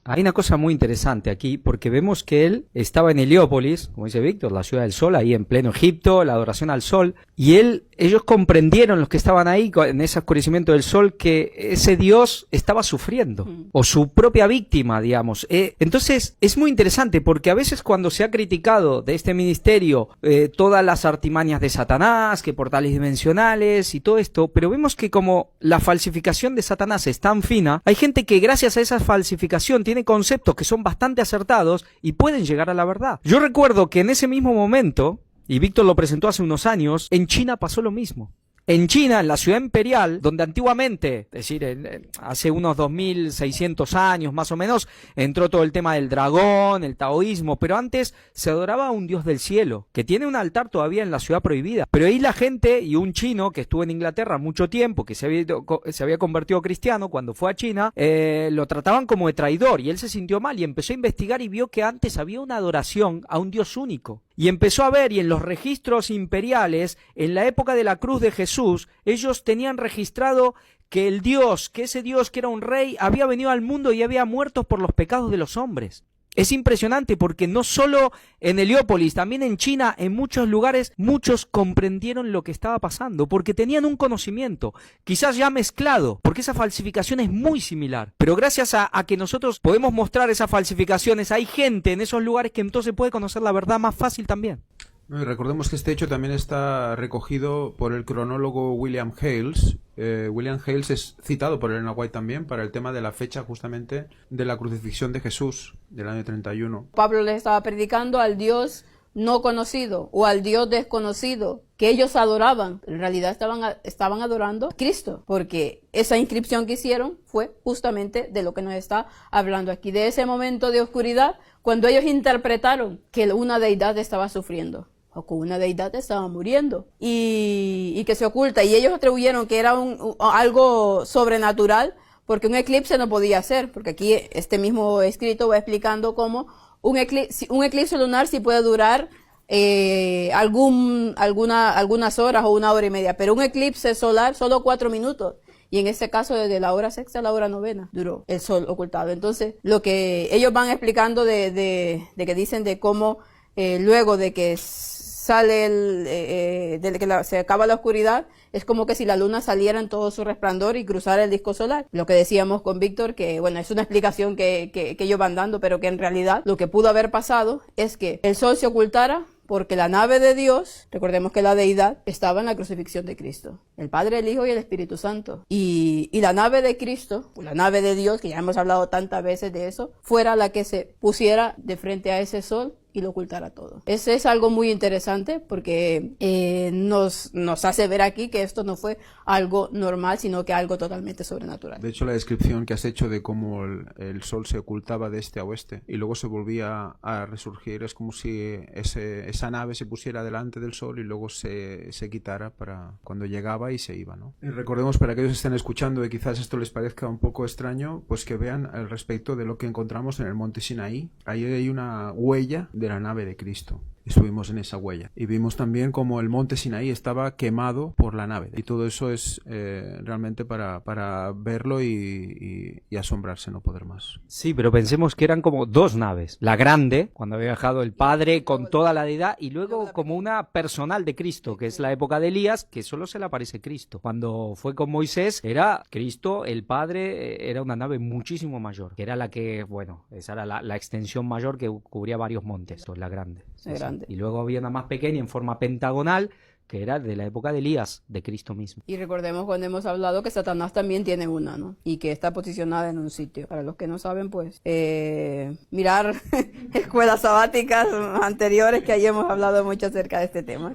Hay una cosa muy interesante aquí, porque vemos que él estaba en Heliópolis, como dice Víctor, la ciudad del sol, ahí en pleno Egipto, la adoración al sol, y ellos comprendieron, los que estaban ahí, en ese oscurecimiento del sol, que ese Dios estaba sufriendo, o su propia víctima, digamos. Entonces, es muy interesante, porque a veces cuando se ha criticado de este ministerio todas las artimañas de Satanás, que portales dimensionales y todo esto, pero vemos que como la falsificación de Satanás es tan fina, hay gente que gracias a esa falsificación tiene conceptos que son bastante acertados y pueden llegar a la verdad. Yo recuerdo que en ese mismo momento, y Víctor lo presentó hace unos años, en China pasó lo mismo. En China, en la ciudad imperial, donde antiguamente, es decir, hace unos 2600 años más o menos, entró todo el tema del dragón, el taoísmo, pero antes se adoraba a un dios del cielo, que tiene un altar todavía en la ciudad prohibida. Pero ahí la gente, y un chino que estuvo en Inglaterra mucho tiempo, que se había convertido cristiano cuando fue a China, lo trataban como de traidor, y él se sintió mal y empezó a investigar y vio que antes había una adoración a un dios único. Y empezó a ver, y en los registros imperiales, en la época de la cruz de Jesús, ellos tenían registrado que ese Dios que era un rey, había venido al mundo y había muerto por los pecados de los hombres. Es impresionante porque no solo en Heliópolis, también en China, en muchos lugares, muchos comprendieron lo que estaba pasando, porque tenían un conocimiento, quizás ya mezclado, porque esa falsificación es muy similar. Pero gracias a que nosotros podemos mostrar esas falsificaciones, hay gente en esos lugares que entonces puede conocer la verdad más fácil también. No, y recordemos que este hecho también está recogido por el cronólogo William Hales. William Hales es citado por Elena White también para el tema de la fecha justamente de la crucifixión de Jesús del año 31. Pablo les estaba predicando al Dios no conocido o al Dios desconocido que ellos adoraban. En realidad estaban adorando a Cristo, porque esa inscripción que hicieron fue justamente de lo que nos está hablando aquí, de ese momento de oscuridad cuando ellos interpretaron que una deidad estaba sufriendo o que una deidad estaba muriendo y que se oculta, y ellos atribuyeron que era algo sobrenatural, porque un eclipse no podía ser, porque aquí este mismo escrito va explicando cómo un eclipse lunar sí puede durar algunas horas o 1 hora y media, pero un eclipse solar solo 4 minutos. Y en este caso, desde la hora sexta a la hora novena duró el sol ocultado. Entonces, lo que ellos van explicando de que dicen de cómo luego de que sale de que se acaba la oscuridad, es como que si la luna saliera en todo su resplandor y cruzara el disco solar. Lo que decíamos con Víctor, que bueno, es una explicación que ellos van dando, pero que en realidad lo que pudo haber pasado es que el sol se ocultara porque la nave de Dios, recordemos que la deidad estaba en la crucifixión de Cristo, el Padre, el Hijo y el Espíritu Santo, y la nave de Cristo, la nave de Dios, que ya hemos hablado tantas veces de eso, fuera la que se pusiera de frente a ese sol y lo ocultara todo. Ese es algo muy interesante porque nos hace ver aquí que esto no fue algo normal, sino que algo totalmente sobrenatural. De hecho, la descripción que has hecho de cómo el sol se ocultaba de este a oeste y luego se volvía a resurgir, es como si esa nave se pusiera delante del sol y luego se quitara para cuando llegaba y se iba, ¿no? Y recordemos, para aquellos que estén escuchando y quizás esto les parezca un poco extraño, pues que vean al respecto de lo que encontramos en el monte Sinaí. Ahí hay una huella de la nave de Cristo. Estuvimos en esa huella y vimos también como el monte Sinaí estaba quemado por la nave, y todo eso es realmente para verlo y asombrarse, no poder más. Sí, pero pensemos que eran como 2 naves, la grande, cuando había viajado el Padre con toda la deidad, y luego como una personal de Cristo, que es la época de Elías, que solo se le aparece Cristo. Cuando fue con Moisés, era Cristo, el Padre, era una nave muchísimo mayor, que era la que, bueno, esa era la extensión mayor que cubría varios montes, esto es la grande. Sí, grande. Y luego había una más pequeña en forma pentagonal, que era de la época de Elías, de Cristo mismo. Y recordemos cuando hemos hablado que Satanás también tiene una, ¿no? Y que está posicionada en un sitio. Para los que no saben, pues, mirar escuelas sabáticas anteriores, que ahí hemos hablado mucho acerca de este tema.